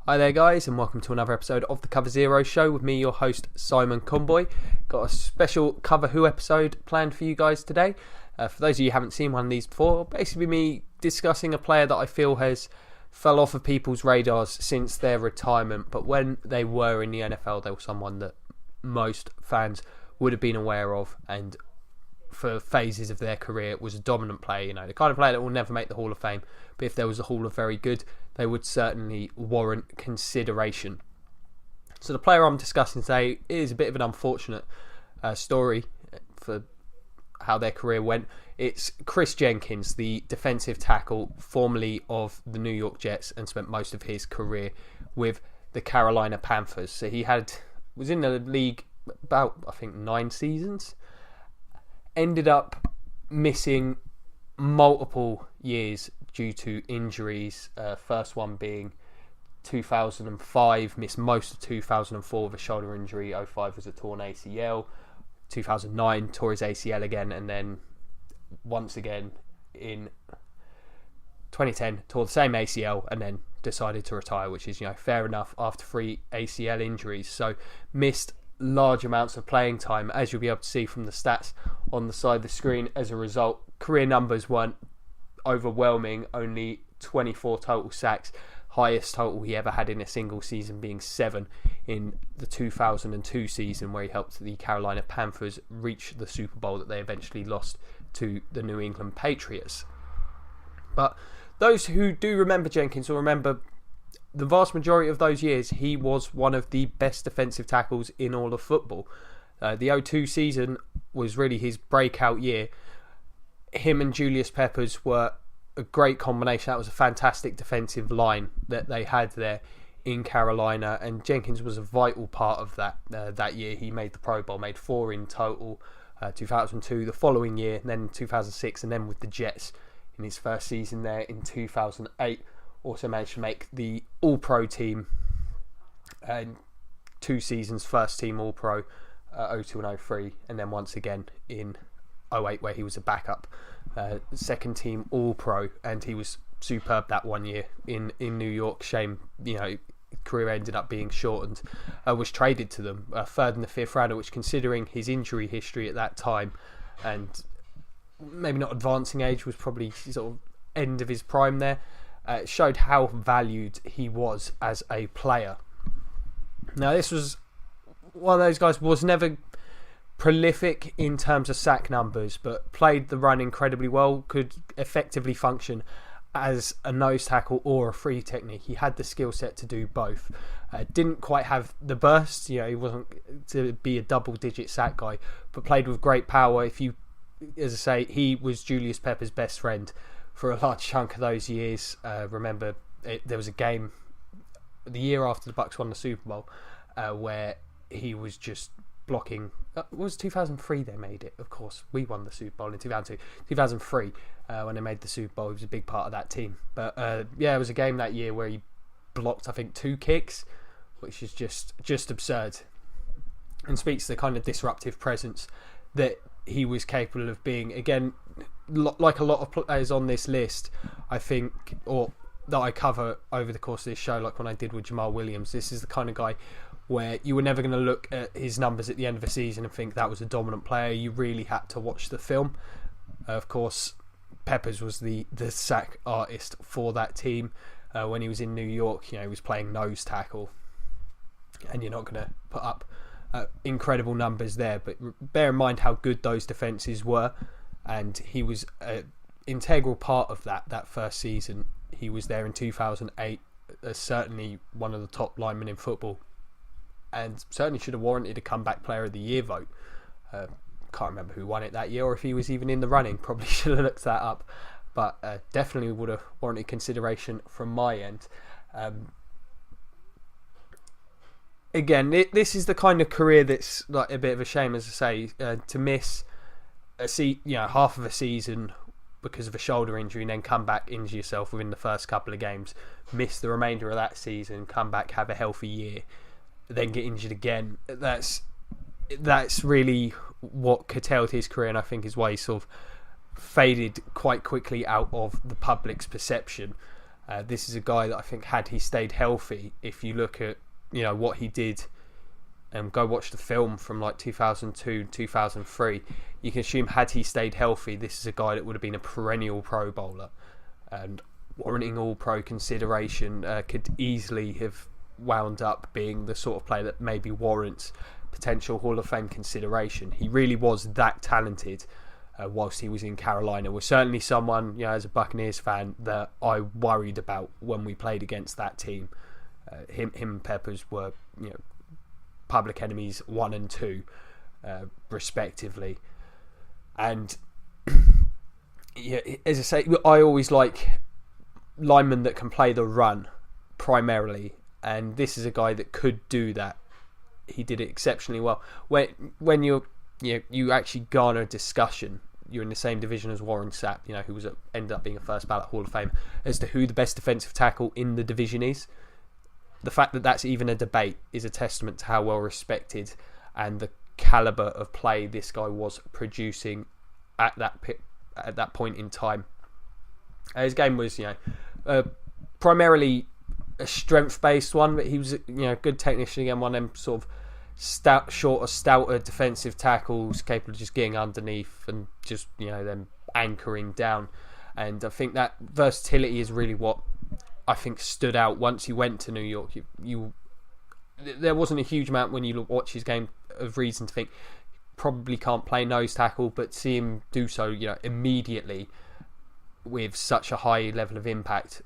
Hi there guys, and welcome to another episode of the Cover Zero Show with me, your host Simon Conboy. Got a special Cover Who episode planned for you guys today. For those of you who haven't seen one of these before, basically me discussing a player that I feel has fell off of people's radars since their retirement, but when they were in the NFL they were someone that most fans would have been aware of, and for phases of their career was a dominant player, the kind of player that will never make the Hall of Fame, but if there was a Hall of Very Good, they would certainly warrant consideration. So the player I'm discussing today is a bit of an unfortunate story for how their career went. It's Kris Jenkins, the defensive tackle formerly of the New York Jets and spent most of his career with the Carolina Panthers. So he was in the league about, I think, 9 seasons. Ended up missing multiple years due to injuries. First one being 2005, missed most of 2004 with a shoulder injury. 2005 was a torn ACL. 2009 tore his ACL again, and then once again in 2010 tore the same ACL and then decided to retire, which is fair enough after 3 ACL injuries. So missed large amounts of playing time, as you'll be able to see from the stats on the side of the screen. As a result, career numbers weren't overwhelming, only 24 total sacks, highest total he ever had in a single season being 7 in the 2002 season, where he helped the Carolina Panthers reach the Super Bowl that they eventually lost to the New England Patriots. But those who do remember Jenkins will remember the vast majority of those years he was one of the best defensive tackles in all of football. The 2002 season was really his breakout year. Him and Julius Peppers were a great combination. That was a fantastic defensive line that they had there in Carolina, and Jenkins was a vital part of that. That year he made the Pro Bowl, made 4 in total. 2002, the following year, and then 2006, and then with the Jets in his first season there in 2008. Also managed to make the All-Pro team in 2 seasons, first team All-Pro, 02 and 03, and then once again in 08 where he was a backup, second team All-Pro, and he was superb that one year in New York. Shame, career ended up being shortened. Was traded to them, 3rd and the 5th rounder, which, considering his injury history at that time and maybe not advancing age, was probably sort of end of his prime there. Showed how valued he was as a player. Now, this was one of those guys, was never prolific in terms of sack numbers, but played the run incredibly well, could effectively function as a nose tackle or a free technique. He had the skill set to do both. Didn't quite have the burst, he wasn't to be a double-digit sack guy, but played with great power. As I say, he was Julius Peppers' best friend for a large chunk of those years. Remember, there was a game the year after the Bucks won the Super Bowl where he was just blocking. It was 2003 they made it, of course. We won the Super Bowl in 2002. 2003, when they made the Super Bowl, he was a big part of that team. But it was a game that year where he blocked, I think, 2 kicks, which is just absurd, and speaks to the kind of disruptive presence that he was capable of being. Again, like a lot of players on this list, I think, or that I cover over the course of this show, like when I did with Jamal Williams, this is the kind of guy where you were never going to look at his numbers at the end of a season and think that was a dominant player. You really had to watch the film. Of course, Peppers was the sack artist for that team. When he was in New York, he was playing nose tackle, and you're not going to put up incredible numbers there, but bear in mind how good those defenses were, and he was an integral part of that first season. He was there in 2008, certainly one of the top linemen in football, and certainly should have warranted a comeback player of the year vote. Can't remember who won it that year, or if he was even in the running. Probably should have looked that up, but definitely would have warranted consideration from my end. Again, this is the kind of career that's like a bit of a shame, as I say, to miss half of a season because of a shoulder injury, and then come back, injure yourself within the first couple of games, miss the remainder of that season, come back, have a healthy year, then get injured again. That's really what curtailed his career, and I think is why he sort of faded quite quickly out of the public's perception. This is a guy that I think, had he stayed healthy, if you look at what he did, and go watch the film from like 2002, 2003, you can assume, had he stayed healthy, this is a guy that would have been a perennial Pro Bowler and warranting All-Pro consideration. Could easily have wound up being the sort of player that maybe warrants potential Hall of Fame consideration. He really was that talented whilst he was in Carolina. Was certainly someone, as a Buccaneers fan, that I worried about when we played against that team. Him and Peppers were, public enemies 1 and 2, respectively. And as I say, I always like linemen that can play the run primarily, and this is a guy that could do that. He did it exceptionally well. When you actually garner a discussion, you're in the same division as Warren Sapp, who ended up being a first ballot Hall of Fame, as to who the best defensive tackle in the division is. The fact that that's even a debate is a testament to how well respected and the caliber of play this guy was producing at that point in time. His game was, primarily a strength-based one, but he was, a good technician again. One of them sort of stouter defensive tackles, capable of just getting underneath and just, them anchoring down. And I think that versatility is really what I think stood out once he went to New York. There wasn't a huge amount when you watch his game of reason to think probably can't play nose tackle, but see him do so, immediately with such a high level of impact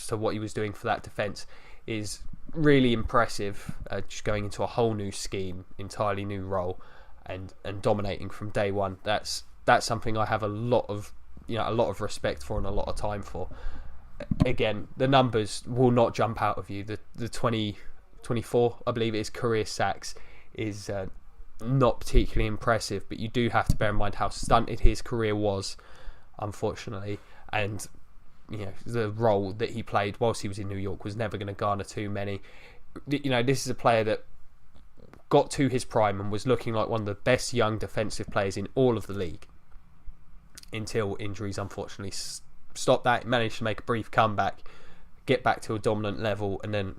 to what he was doing for that defence is really impressive. Just going into a whole new scheme, entirely new role, and dominating from day one. That's something I have a lot of respect for and a lot of time for. Again, the numbers will not jump out of you. The 24, I believe it is, career sacks is not particularly impressive, but you do have to bear in mind how stunted his career was, unfortunately, and the role that he played whilst he was in New York was never going to garner too many. This is a player that got to his prime and was looking like one of the best young defensive players in all of the league until injuries unfortunately stopped that. He managed to make a brief comeback, get back to a dominant level, and then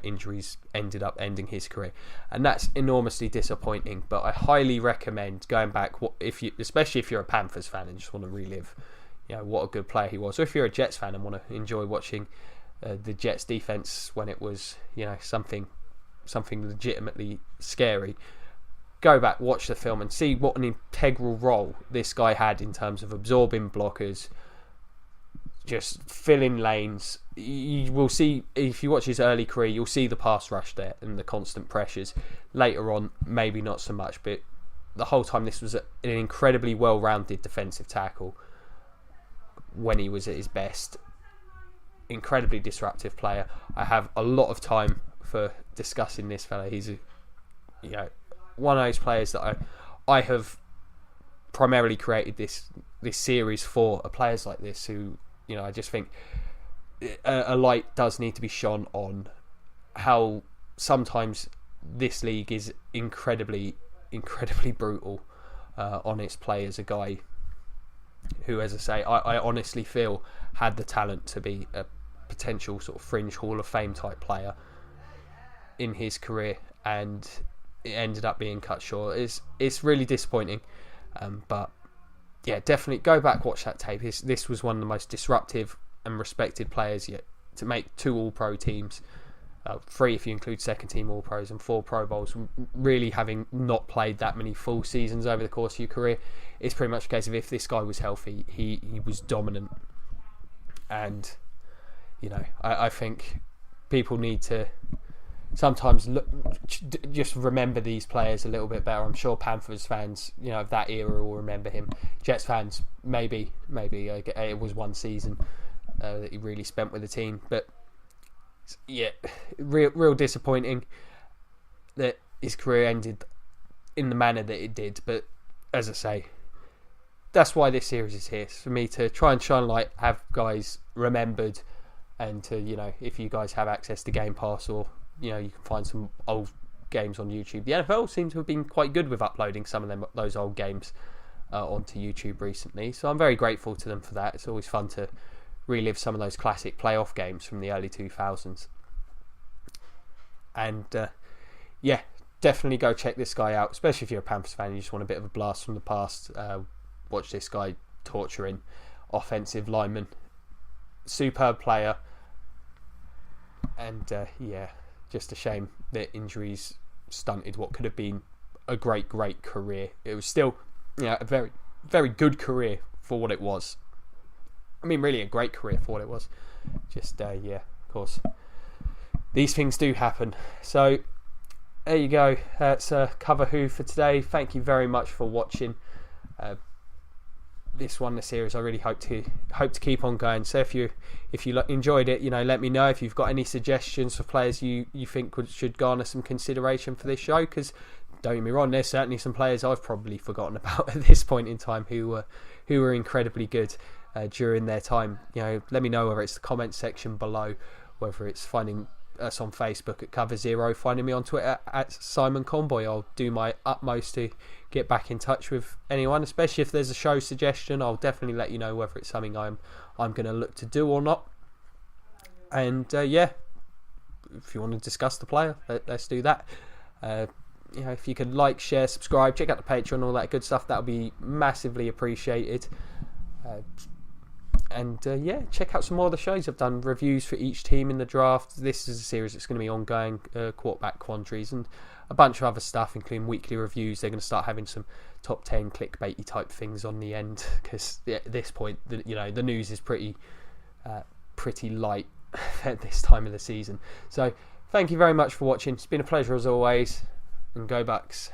injuries ended up ending his career, and that's enormously disappointing. But I highly recommend going back, especially if you're a Panthers fan and just want to relive what a good player he was, or if you're a Jets fan and want to enjoy watching the Jets defense when it was something legitimately scary. Go back, watch the film, and see what an integral role this guy had in terms of absorbing blockers, just filling lanes. You will see, if you watch his early career, you'll see the pass rush there and the constant pressures. Later on, maybe not so much, but the whole time this was an incredibly well-rounded defensive tackle when he was at his best. Incredibly disruptive player. I have a lot of time for discussing this fella. He's one of those players that I have primarily created this series for, players like this who, I just think a light does need to be shone on how sometimes this league is incredibly brutal on its players. A guy who, as I say, I honestly feel had the talent to be a potential sort of fringe Hall of Fame type player in his career, and it ended up being cut short. It's really disappointing, but yeah, definitely go back, watch that tape. This was one of the most disruptive and respected players yet to make 2 All-Pro teams, 3 if you include second team All-Pros, and 4 Pro Bowls. Really, having not played that many full seasons over the course of your career, it's pretty much a case of if this guy was healthy, he was dominant. And I think people need to sometimes just remember these players a little bit better. I'm sure Panthers fans, of that era will remember him. Jets fans, maybe it was one season that he really spent with the team. But yeah, real disappointing that his career ended in the manner that it did. But as I say, that's why this series is here. It's for me to try and shine light, have guys remembered, and to, if you guys have access to Game Pass, or you can find some old games on YouTube. The NFL seems to have been quite good with uploading some of those old games onto YouTube recently, so I'm very grateful to them for that. It's always fun to relive some of those classic playoff games from the early 2000s. And yeah, definitely go check this guy out, especially if you're a Panthers fan and you just want a bit of a blast from the past. Watch this guy torturing offensive linemen. Superb player. And yeah, just a shame that injuries stunted what could have been a great career. It was still, a very, very good career for what it was. I mean, really a great career for what it was. Just, yeah, of course, these things do happen. So, there you go. That's Cover Who for today. Thank you very much for watching this one, the series. I really hope to keep on going. So if you enjoyed it, let me know if you've got any suggestions for players you think should garner some consideration for this show, because don't get me wrong, there's certainly some players I've probably forgotten about at this point in time who were incredibly good during their time. Let me know whether it's the comment section below, whether it's finding us on Facebook at Cover Zero, finding me on Twitter at Simon Conboy. I'll do my utmost to get back in touch with anyone, especially if there's a show suggestion. I'll definitely let you know whether it's something I'm going to look to do or not. And yeah, if you want to discuss the player, let's do that. If you can like, share, subscribe, check out the Patreon, all that good stuff, that'll be massively appreciated. And yeah, check out some more of the shows. I've done reviews for each team in the draft. This is a series that's going to be ongoing, quarterback quandaries, and a bunch of other stuff, including weekly reviews. They're going to start having some top 10 clickbaity type things on the end, because at this point, the news is pretty light at this time of the season. So thank you very much for watching. It's been a pleasure as always, and go Bucks.